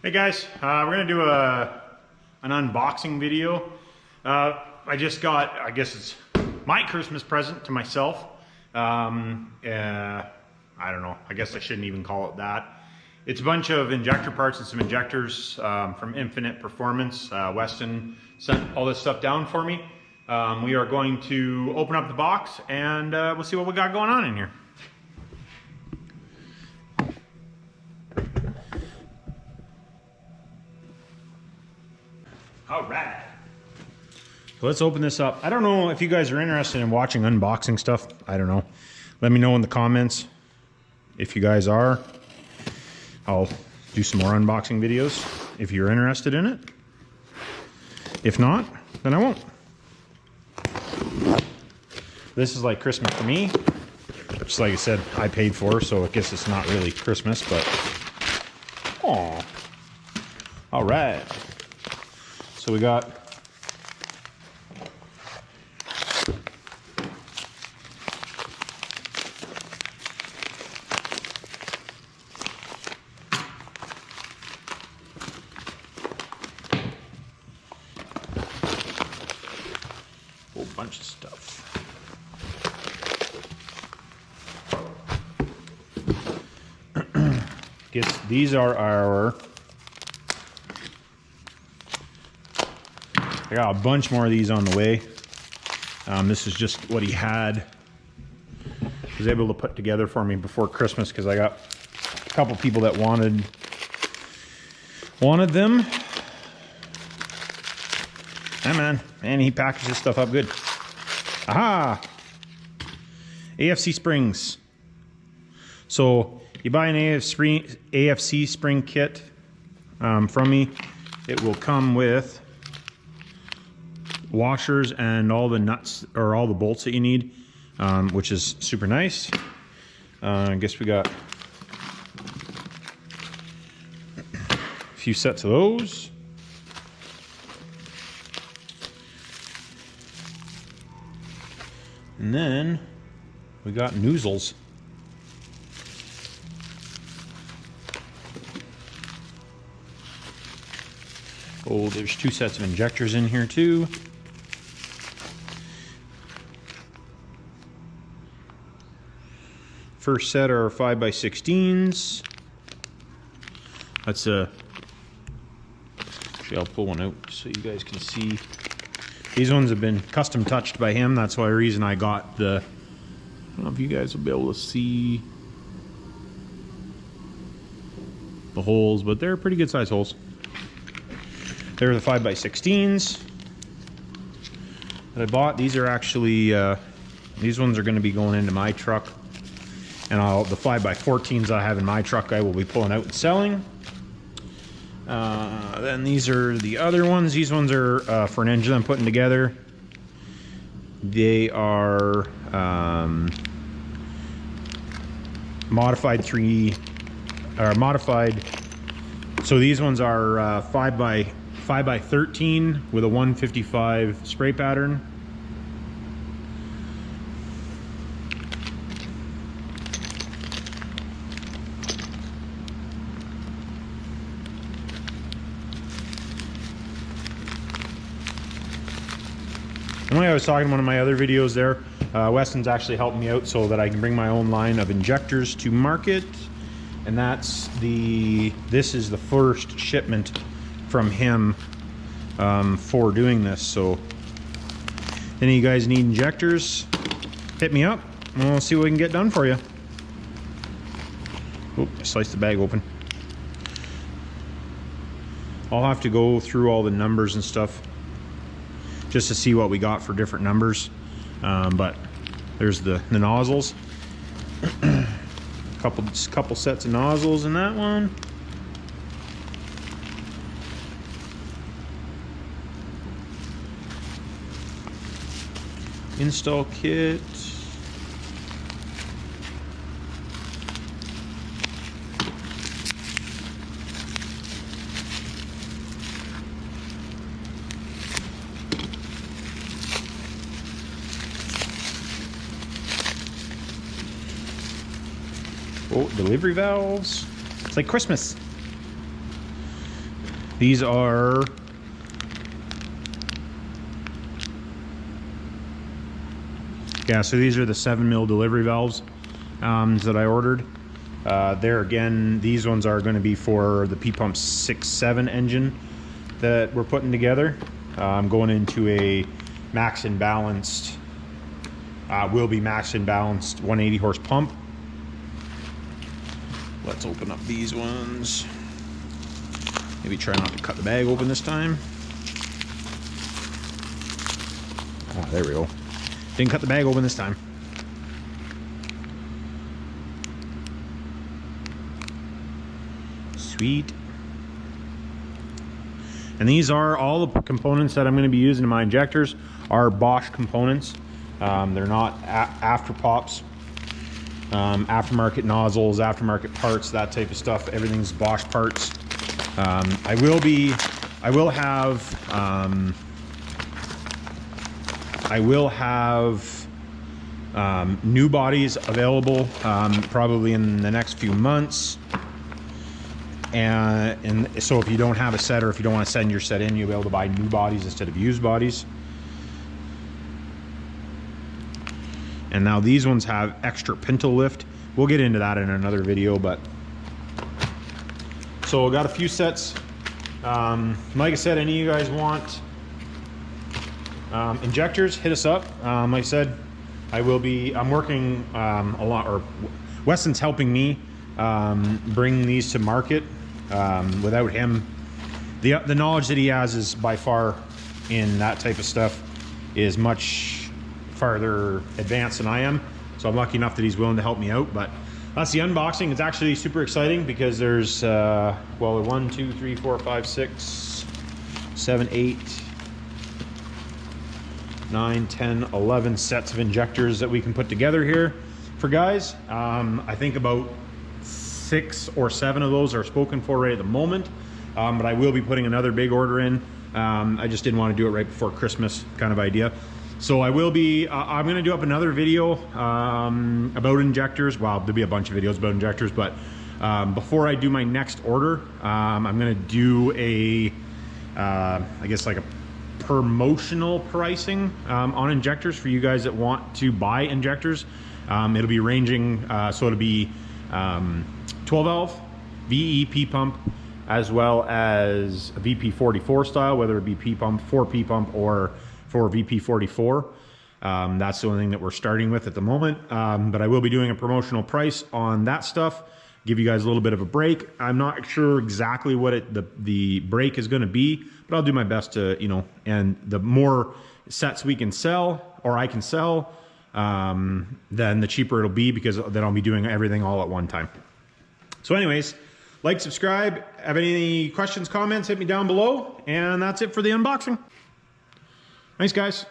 Hey guys, we're gonna do an unboxing video. I just got, I guess it's my Christmas present to myself. I don't know, I guess I shouldn't even call it that. It's a bunch of injector parts and some injectors from Infinite Performance. Weston sent all this stuff down for me. We are going to open up the box and we'll see what we got going on in here. All right. So let's open this up. I don't know if you guys are interested in watching unboxing stuff. I don't know. Let me know in the comments if you guys are. I'll do some more unboxing videos if you're interested in it. If not, then I won't. This is like Christmas for me. Just like I said, I paid for, so I guess it's not really Christmas, but... Aww. All right. So we got a whole bunch of stuff. These are our... I got a bunch more of these on the way. This is just what he was able to put together for me before Christmas, because I got a couple people that wanted them. Yeah, man, he packaged this stuff up good. Aha! Afc Springs. So you buy an AFC Spring kit from me. It will come with washers and all the nuts or all the bolts that you need, which is super nice. I guess we got a few sets of those. And then we got noozles. Oh, there's 2 sets of injectors in here too. First set are 5x16s. That's a... Actually, I'll pull one out so you guys can see. These ones have been custom touched by him. That's why the reason I got the... I don't know if you guys will be able to see the holes, but they're pretty good size holes. They're the 5x16s that I bought. These are actually... these ones are going to be going into my truck. And the 5x14s I have in my truck I will be pulling out and selling. Then these are the other ones. These ones are for an engine I'm putting together. They are modified. So these ones are 5x13 with a 155 spray pattern. I was talking in one of my other videos there, Weston's actually helped me out so that I can bring my own line of injectors to market, and this is the first shipment from him for doing this. So if any of you guys need injectors, hit me up and we'll see what we can get done for you. Oh, I sliced the bag open. I'll have to go through all the numbers and stuff just to see what we got for different numbers, but there's the nozzles. couple sets of nozzles in that one. Install kit. Oh, delivery valves. It's like Christmas. These are so these are the 7mm delivery valves that I ordered. There again, these ones are going to be for the P-Pump 6.7 engine that we're putting together. I'm going into a max and balanced, will be max and balanced 180 horse pump. Let's open up these ones. Maybe try not to cut the bag open this time. Ah, there we go. Didn't cut the bag open this time. Sweet. And these are all the components that I'm going to be using in my injectors are Bosch components. They're not after pops, aftermarket nozzles, aftermarket parts, that type of stuff. Everything's Bosch parts. I will have new bodies available probably in the next few months. And so if you don't have a set, or if you don't want to send your set in, you'll be able to buy new bodies instead of used bodies. And now these ones have extra pintle lift. We'll get into that in another video, but so I got a few sets. Like I said, any of you guys want injectors, hit us up. Like I said, I'm working a lot, or Weston's helping me bring these to market. Without him, the knowledge that he has is by far in that type of stuff is much farther advanced than I am. So I'm lucky enough that he's willing to help me out. But that's the unboxing. It's actually super exciting because there's well, 1, 2, 3, 4, 5, 6, 7, 8, 9, 10, 11 sets of injectors that we can put together here for guys. I think about 6 or 7 of those are spoken for right at the moment, but I will be putting another big order in. I just didn't want to do it right before Christmas kind of idea. So I will be, I'm going to do up another video about injectors. Well, there'll be a bunch of videos about injectors, but before I do my next order, I'm going to do a, I guess like a promotional pricing on injectors for you guys that want to buy injectors. It'll be ranging, so it'll be 12 valve VE P pump, as well as a VP44 style, whether it be P pump, 4 P pump, or for VP44. That's the only thing that we're starting with at the moment. But I will be doing a promotional price on that stuff, give you guys a little bit of a break. I'm not sure exactly what the break is going to be, but I'll do my best to, you know, and the more sets we can sell, or I can sell, then the cheaper it'll be, because then I'll be doing everything all at one time. So anyways, like, subscribe. Have any questions, comments, hit me down below. And that's it for the unboxing. Thanks, guys.